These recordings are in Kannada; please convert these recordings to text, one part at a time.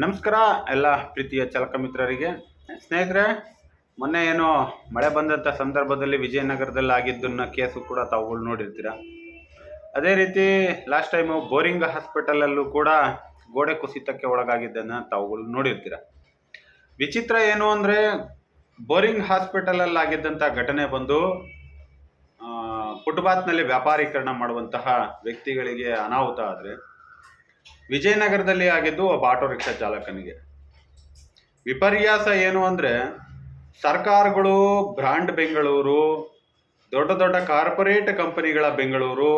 ನಮಸ್ಕಾರ ಎಲ್ಲ ಪ್ರೀತಿಯ ಚಾಲಕ ಮಿತ್ರರಿಗೆ. ಸ್ನೇಹಿತರೆ, ಮೊನ್ನೆ ಏನೋ ಮಳೆ ಬಂದಂಥ ಸಂದರ್ಭದಲ್ಲಿ ವಿಜಯನಗರದಲ್ಲಿ ಆಗಿದ್ದನ್ನ ಕೇಸು ಕೂಡ ತಾವುಗಳು ನೋಡಿರ್ತೀರ. ಅದೇ ರೀತಿ ಲಾಸ್ಟ್ ಟೈಮು ಬೋರಿಂಗ್ ಹಾಸ್ಪಿಟಲಲ್ಲೂ ಕೂಡ ಗೋಡೆ ಕುಸಿತಕ್ಕೆ ಒಳಗಾಗಿದ್ದನ್ನು ತಾವುಗಳು ನೋಡಿರ್ತೀರ. ವಿಚಿತ್ರ ಏನು ಅಂದರೆ, ಬೋರಿಂಗ್ ಹಾಸ್ಪಿಟಲಲ್ಲಿ ಆಗಿದ್ದಂಥ ಘಟನೆ ಬಂದು ಫುಟ್ಪಾತ್ನಲ್ಲಿ ವ್ಯಾಪಾರೀಕರಣ ಮಾಡುವಂತಹ ವ್ಯಕ್ತಿಗಳಿಗೆ ಅನಾಹುತ ಆದರೆ, ವಿಜಯನಗರದಲ್ಲಿ ಆಗಿದ್ದು ಒಬ್ಬ ಆಟೋ ರಿಕ್ಷಾ ಚಾಲಕನಿಗೆ. ವಿಪರ್ಯಾಸ ಏನು ಅಂದರೆ, ಸರ್ಕಾರಗಳು, ಬ್ರಾಂಡ್ ಬೆಂಗಳೂರು, ದೊಡ್ಡ ದೊಡ್ಡ ಕಾರ್ಪೊರೇಟ್ ಕಂಪನಿಗಳ ಬೆಂಗಳೂರು,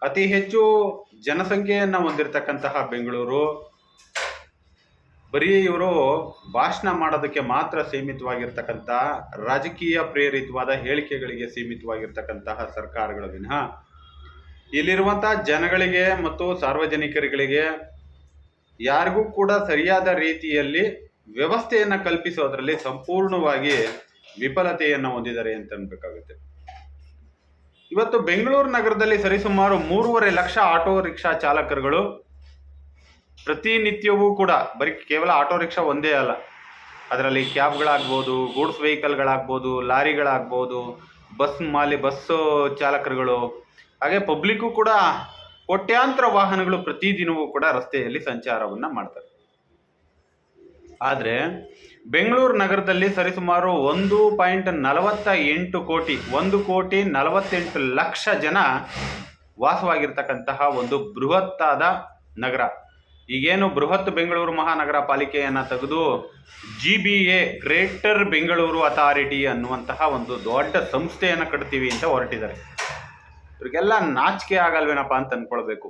ಅತಿ ಹೆಚ್ಚು ಜನಸಂಖ್ಯೆಯನ್ನು ಹೊಂದಿರತಕ್ಕಂತಹ ಬೆಂಗಳೂರು, ಬರೀ ಇವರು ಭಾಷಣ ಮಾಡೋದಕ್ಕೆ ಮಾತ್ರ ಸೀಮಿತವಾಗಿರ್ತಕ್ಕಂಥ ರಾಜಕೀಯ ಪ್ರೇರಿತವಾದ ಹೇಳಿಕೆಗಳಿಗೆ ಸೀಮಿತವಾಗಿರ್ತಕ್ಕಂತಹ ಸರ್ಕಾರಗಳ ವಿನಃ ಇಲ್ಲಿರುವಂತಹ ಜನಗಳಿಗೆ ಮತ್ತು ಸಾರ್ವಜನಿಕರಿಗೆ ಯಾರಿಗೂ ಕೂಡ ಸರಿಯಾದ ರೀತಿಯಲ್ಲಿ ವ್ಯವಸ್ಥೆಯನ್ನು ಕಲ್ಪಿಸೋದ್ರಲ್ಲಿ ಸಂಪೂರ್ಣವಾಗಿ ವಿಫಲತೆಯನ್ನು ಹೊಂದಿದ್ದಾರೆ ಅಂತ ಅನ್ಬೇಕಾಗುತ್ತೆ. ಇವತ್ತು ಬೆಂಗಳೂರು ನಗರದಲ್ಲಿ ಸರಿಸುಮಾರು 3.5 ಲಕ್ಷ ಆಟೋ ರಿಕ್ಷಾ ಚಾಲಕರುಗಳು ಪ್ರತಿನಿತ್ಯವೂ ಕೂಡ, ಬರೀ ಕೇವಲ ಆಟೋ ರಿಕ್ಷಾ ಒಂದೇ ಅಲ್ಲ, ಅದರಲ್ಲಿ ಕ್ಯಾಬ್ಗಳಾಗ್ಬೋದು, ಗೂಡ್ಸ್ ವೆಹಿಕಲ್ಗಳಾಗ್ಬೋದು, ಲಾರಿಗಳಾಗ್ಬೋದು, ಬಸ್ ಚಾಲಕರುಗಳು, ಹಾಗೆ ಪಬ್ಲಿಕ್ಕು ಕೂಡ ಕೋಟ್ಯಾಂತರ ವಾಹನಗಳು ಪ್ರತಿದಿನವೂ ಕೂಡ ರಸ್ತೆಯಲ್ಲಿ ಸಂಚಾರವನ್ನು ಮಾಡ್ತಾರೆ. ಆದರೆ ಬೆಂಗಳೂರು ನಗರದಲ್ಲಿ ಸರಿಸುಮಾರು 1.48 ಕೋಟಿ 1,48 ಲಕ್ಷ ಜನ ವಾಸವಾಗಿರ್ತಕ್ಕಂತಹ ಒಂದು ಬೃಹತ್ತಾದ ನಗರ. ಈಗೇನು ಬೃಹತ್ ಬೆಂಗಳೂರು ಮಹಾನಗರ ಪಾಲಿಕೆಯನ್ನು ತೆಗೆದು GBA ಗ್ರೇಟರ್ ಬೆಂಗಳೂರು ಅಥಾರಿಟಿ ಅನ್ನುವಂತಹ ಒಂದು ದೊಡ್ಡ ಸಂಸ್ಥೆಯನ್ನು ಕಟ್ತೀವಿ ಅಂತ ಹೊರಟಿದ್ದಾರೆ. ಇವ್ರಿಗೆಲ್ಲ ನಾಚಿಕೆ ಆಗಲ್ವೇನಪ್ಪ ಅಂತ ಅಂದ್ಕೊಳ್ಬೇಕು.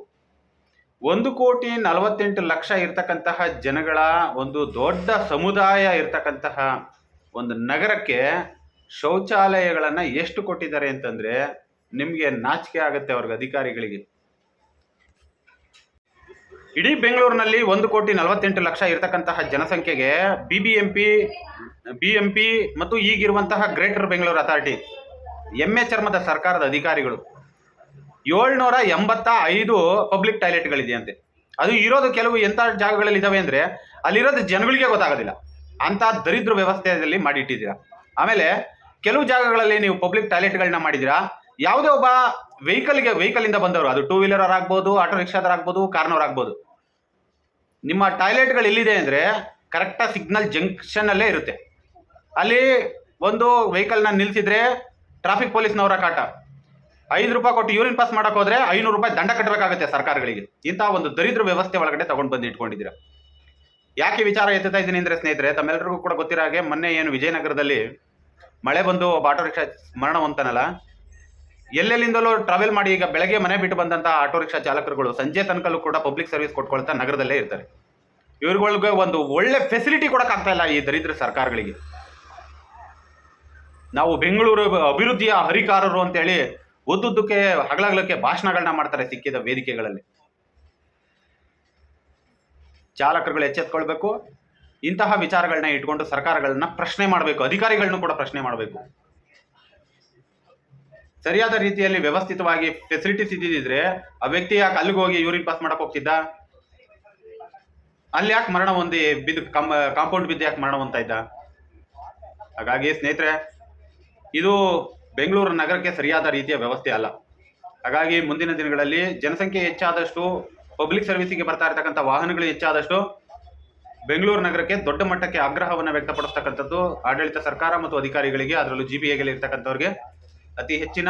1,48 ಲಕ್ಷ ಇರ್ತಕ್ಕಂತಹ ಜನಗಳ ಒಂದು ದೊಡ್ಡ ಸಮುದಾಯ ಇರ್ತಕ್ಕಂತಹ ಒಂದು ನಗರಕ್ಕೆ ಶೌಚಾಲಯಗಳನ್ನು ಎಷ್ಟು ಕೊಟ್ಟಿದ್ದಾರೆ ಅಂತಂದರೆ ನಿಮಗೆ ನಾಚಿಕೆ ಆಗುತ್ತೆ ಅವ್ರಿಗೆ, ಅಧಿಕಾರಿಗಳಿಗೆ. ಇಡೀ ಬೆಂಗಳೂರಿನಲ್ಲಿ 1,48 ಲಕ್ಷ ಇರ್ತಕ್ಕಂತಹ ಜನಸಂಖ್ಯೆಗೆ BMP ಮತ್ತು ಈಗಿರುವಂತಹ ಗ್ರೇಟರ್ ಬೆಂಗಳೂರು ಅಥಾರಿಟಿ ಎಮ್ಮೆ ಚರ್ಮದ ಸರ್ಕಾರದ ಅಧಿಕಾರಿಗಳು 785 ಪಬ್ಲಿಕ್ ಟಾಯ್ಲೆಟ್ಗಳಿದೆಯಂತೆ. ಅದು ಇರೋದು ಕೆಲವು ಎಂಥ ಜಾಗಗಳಲ್ಲಿ ಇದ್ದಾವೆ ಅಂದರೆ ಅಲ್ಲಿರೋದು ಜನಗಳಿಗೆ ಗೊತ್ತಾಗೋದಿಲ್ಲ, ಅಂಥ ದರಿದ್ರ ವ್ಯವಸ್ಥೆಯಲ್ಲಿ ಮಾಡಿಟ್ಟಿದ್ದೀರಾ. ಆಮೇಲೆ ಕೆಲವು ಜಾಗಗಳಲ್ಲಿ ನೀವು ಪಬ್ಲಿಕ್ ಟಾಯ್ಲೆಟ್ಗಳನ್ನ ಮಾಡಿದ್ದೀರಾ, ಯಾವುದೇ ಒಬ್ಬ ವೆಹಿಕಲಿಂದ ಬಂದವರು, ಅದು 2 ವೀಲರ್ ಆಗ್ಬೋದು, ಆಟೋ ರಿಕ್ಷಾದವರಾಗ್ಬೋದು, ಕಾರ್ನವರಾಗ್ಬೋದು, ನಿಮ್ಮ ಟಾಯ್ಲೆಟ್ಗಳು ಎಲ್ಲಿದೆ ಅಂದರೆ ಕರೆಕ್ಟಾಗಿ ಸಿಗ್ನಲ್ ಜಂಕ್ಷನ್ನಲ್ಲೇ ಇರುತ್ತೆ. ಅಲ್ಲಿ ಒಂದು ವೆಹಿಕಲ್ನ ನಿಲ್ಲಿಸಿದ್ರೆ ಟ್ರಾಫಿಕ್ ಪೊಲೀಸ್ನವರ ಕಾಟ, 5 ರೂಪಾಯಿ ಕೊಟ್ಟು ಯೂರಿನ್ ಪಾಸ್ ಮಾಡೋಕೆ ಹೋದರೆ 500 ರೂಪಾಯಿ ದಂಡ ಕಟ್ಟಬೇಕಾಗುತ್ತೆ ಸರ್ಕಾರಗಳಿಗೆ. ಇಂಥ ಒಂದು ದರಿದ್ರ ವ್ಯವಸ್ಥೆ ಒಳಗಡೆ ತಗೊಂಡು ಬಂದು ಇಟ್ಕೊಂಡಿದ್ದೀರಾ. ಯಾಕೆ ವಿಚಾರ ಎತ್ತುತ್ತಾ ಇದ್ದೀನಿ ಅಂದರೆ ಸ್ನೇಹಿತರೆ, ತಮ್ಮೆಲ್ಲರಿಗೂ ಕೂಡ ಗೊತ್ತಿರೋ ಹಾಗೆ ಮೊನ್ನೆ ಏನು ವಿಜಯನಗರದಲ್ಲಿ ಮಳೆ ಬಂದು ಒಬ್ಬ ಆಟೋ ರಿಕ್ಷಾ ಮರಣ ಹೊಂತಾನಲ್ಲ, ಎಲ್ಲೆಲ್ಲಿಂದಲೂ ಟ್ರಾವೆಲ್ ಮಾಡಿ ಈಗ ಬೆಳಗ್ಗೆ ಮನೆ ಬಿಟ್ಟು ಬಂದಂಥ ಆಟೋ ರಿಕ್ಷಾ ಚಾಲಕರುಗಳು ಸಂಜೆ ತನಕಲ್ಲೂ ಕೂಡ ಪಬ್ಲಿಕ್ ಸರ್ವಿಸ್ ಕೊಟ್ಕೊಳ್ತಾ ನಗರದಲ್ಲೇ ಇರ್ತಾರೆ. ಇವ್ರುಗಳಿಗೆ ಒಂದು ಒಳ್ಳೆ ಫೆಸಿಲಿಟಿ ಕೊಡೋಕ್ಕಾಗ್ತಾ ಇಲ್ಲ ಈ ದರಿದ್ರ ಸರ್ಕಾರಗಳಿಗೆ. ನಾವು ಬೆಂಗಳೂರು ಅಭಿವೃದ್ಧಿಯ ಹರಿಕಾರರು ಅಂತೇಳಿ ಉದ್ದುದ್ದಕ್ಕೆ ಹಗಲಕ್ಕೆ ಭಾಷಣಗಳನ್ನ ಮಾಡ್ತಾರೆ ಸಿಕ್ಕಿದ ವೇದಿಕೆಗಳಲ್ಲಿ. ಚಾಲಕರುಗಳು ಎಚ್ಚೆತ್ಕೊಳ್ಬೇಕು. ಇಂತಹ ವಿಚಾರಗಳನ್ನ ಇಟ್ಕೊಂಡು ಸರ್ಕಾರಗಳನ್ನ ಪ್ರಶ್ನೆ ಮಾಡಬೇಕು, ಅಧಿಕಾರಿಗಳನ್ನೂ ಕೂಡ ಪ್ರಶ್ನೆ ಮಾಡಬೇಕು. ಸರಿಯಾದ ರೀತಿಯಲ್ಲಿ ವ್ಯವಸ್ಥಿತವಾಗಿ ಫೆಸಿಲಿಟೀಸ್ ಇದ್ದಿದ್ರೆ ಆ ವ್ಯಕ್ತಿ ಯಾಕೆ ಅಲ್ಲಿಗೆ ಹೋಗಿ ಯೂರಿನ್ ಪಾಸ್ ಮಾಡಕ್ ಹೋಗ್ತಿದ್ದ? ಅಲ್ಲಿ ಯಾಕೆ ಮರಣ ಹೊಂದಿ ಬಿದ್ದು ಕಾಂಪೌಂಡ್ ಬಿದ್ದು ಯಾಕೆ ಮರಣ ಹೊಂದ್ತಾ ಇದ್ದ? ಹಾಗಾಗಿ ಸ್ನೇಹಿತರೆ, ಇದು ಬೆಂಗಳೂರು ನಗರಕ್ಕೆ ಸರಿಯಾದ ರೀತಿಯ ವ್ಯವಸ್ಥೆ ಅಲ್ಲ. ಹಾಗಾಗಿ ಮುಂದಿನ ದಿನಗಳಲ್ಲಿ ಜನಸಂಖ್ಯೆ ಹೆಚ್ಚಾದಷ್ಟು, ಪಬ್ಲಿಕ್ ಸರ್ವಿಸಿಗೆ ಬರ್ತಾ ಇರತಕ್ಕಂಥ ವಾಹನಗಳು ಹೆಚ್ಚಾದಷ್ಟು ಬೆಂಗಳೂರು ನಗರಕ್ಕೆ ದೊಡ್ಡ ಮಟ್ಟಕ್ಕೆ ಆಗ್ರಹವನ್ನು ವ್ಯಕ್ತಪಡಿಸ್ತಕ್ಕಂಥದ್ದು ಆಡಳಿತ ಸರ್ಕಾರ ಮತ್ತು ಅಧಿಕಾರಿಗಳಿಗೆ, ಅದರಲ್ಲೂ GBAಗೆ ಇರ್ತಕ್ಕಂಥವ್ರಿಗೆ ಅತಿ ಹೆಚ್ಚಿನ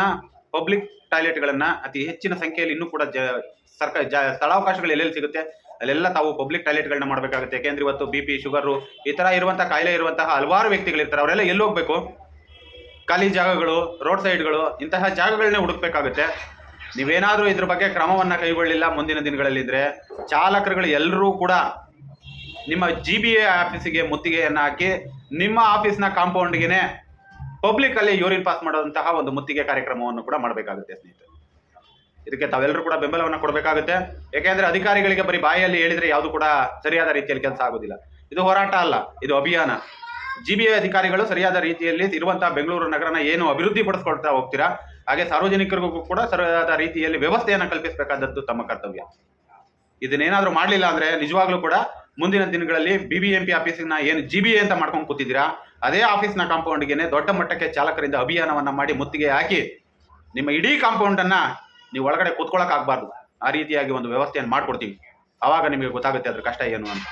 ಪಬ್ಲಿಕ್ ಟಾಯ್ಲೆಟ್ಗಳನ್ನು ಅತಿ ಹೆಚ್ಚಿನ ಸಂಖ್ಯೆಯಲ್ಲಿ ಇನ್ನೂ ಕೂಡ ಸ್ಥಳಾವಕಾಶಗಳು ಎಲ್ಲೆಲ್ಲಿ ಸಿಗುತ್ತೆ ಅಲ್ಲೆಲ್ಲ ತಾವು ಪಬ್ಲಿಕ್ ಟಾಯ್ಲೆಟ್ಗಳನ್ನ ಮಾಡಬೇಕಾಗುತ್ತೆ. ಯಾಕೆಂದ್ರೆ ಇವತ್ತು BP, ಶುಗರು ಈ ಥರ ಇರುವಂತಹ ಕಾಯಿಲೆ ಇರುವಂತಹ ಹಲವಾರು ವ್ಯಕ್ತಿಗಳಿರ್ತಾರೆ. ಅವರೆಲ್ಲ ಎಲ್ಲಿ ಹೋಗ್ಬೇಕು? ಖಾಲಿ ಜಾಗಗಳು, ರೋಡ್ ಸೈಡ್ಗಳು, ಇಂತಹ ಜಾಗಗಳನ್ನೇ ಹುಡುಕ್ಬೇಕಾಗುತ್ತೆ. ನೀವೇನಾದರೂ ಇದ್ರ ಬಗ್ಗೆ ಕ್ರಮವನ್ನು ಕೈಗೊಳ್ಳಿಲ್ಲ ಮುಂದಿನ ದಿನಗಳಲ್ಲಿ ಇದ್ರೆ ಚಾಲಕರುಗಳು ಎಲ್ಲರೂ ಕೂಡ ನಿಮ್ಮ GBA ಆಫೀಸಿಗೆ ಮುತ್ತಿಗೆಯನ್ನು ಹಾಕಿ ನಿಮ್ಮ ಆಫೀಸ್ನ ಕಾಂಪೌಂಡ್ಗೆ ಪಬ್ಲಿಕ್ಕಲ್ಲಿ ಯೂರಿನ್ ಪಾಸ್ ಮಾಡೋದಂತಹ ಒಂದು ಮುತ್ತಿಗೆ ಕಾರ್ಯಕ್ರಮವನ್ನು ಕೂಡ ಮಾಡಬೇಕಾಗುತ್ತೆ ಸ್ನೇಹಿತರೆ. ಇದಕ್ಕೆ ತಾವೆಲ್ಲರೂ ಕೂಡ ಬೆಂಬಲವನ್ನು ಕೊಡಬೇಕಾಗುತ್ತೆ. ಯಾಕೆಂದರೆ ಅಧಿಕಾರಿಗಳಿಗೆ ಬರೀ ಬಾಯಲ್ಲಿ ಹೇಳಿದರೆ ಯಾವುದು ಕೂಡ ಸರಿಯಾದ ರೀತಿಯಲ್ಲಿ ಕೆಲಸ ಆಗೋದಿಲ್ಲ. ಇದು ಹೋರಾಟ ಅಲ್ಲ, ಇದು ಅಭಿಯಾನ. GBA ಅಧಿಕಾರಿಗಳು ಸರಿಯಾದ ರೀತಿಯಲ್ಲಿ ಇರುವಂತಹ ಬೆಂಗಳೂರು ನಗರನ ಏನು ಅಭಿವೃದ್ಧಿ ಪಡಿಸ್ಕೊಳ್ತಾ ಹೋಗ್ತೀರಾ, ಹಾಗೆ ಸಾರ್ವಜನಿಕರಿಗೂ ಕೂಡ ಸರಿಯಾದ ರೀತಿಯಲ್ಲಿ ವ್ಯವಸ್ಥೆಯನ್ನು ಕಲ್ಪಿಸಬೇಕಾದದ್ದು ತಮ್ಮ ಕರ್ತವ್ಯ. ಇದನ್ನೇನಾದರೂ ಮಾಡಲಿಲ್ಲ ಅಂದರೆ ನಿಜವಾಗ್ಲೂ ಕೂಡ ಮುಂದಿನ ದಿನಗಳಲ್ಲಿ BBMP ಆಫೀಸ್ನ ಏನು GBA ಅಂತ ಮಾಡ್ಕೊಂಡು ಕೂತಿದ್ದೀರಾ, ಅದೇ ಆಫೀಸ್ನ ಕಾಂಪೌಂಡ್ಗೆ ದೊಡ್ಡ ಮಟ್ಟಕ್ಕೆ ಚಾಲಕರಿಂದ ಅಭಿಯಾನವನ್ನ ಮಾಡಿ ಮುತ್ತಿಗೆ ಹಾಕಿ ನಿಮ್ಮ ಇಡೀ ಕಾಂಪೌಂಡನ್ನು ನೀವು ಒಳಗಡೆ ಕೂತ್ಕೊಳ್ಳೋಕ್ಕಾಗಬಾರ್ದು, ಆ ರೀತಿಯಾಗಿ ಒಂದು ವ್ಯವಸ್ಥೆಯನ್ನು ಮಾಡಿಕೊಡ್ತೀವಿ. ಆವಾಗ ನಿಮಗೆ ಗೊತ್ತಾಗುತ್ತೆ ಅದ್ರ ಕಷ್ಟ ಏನು ಅಂತ.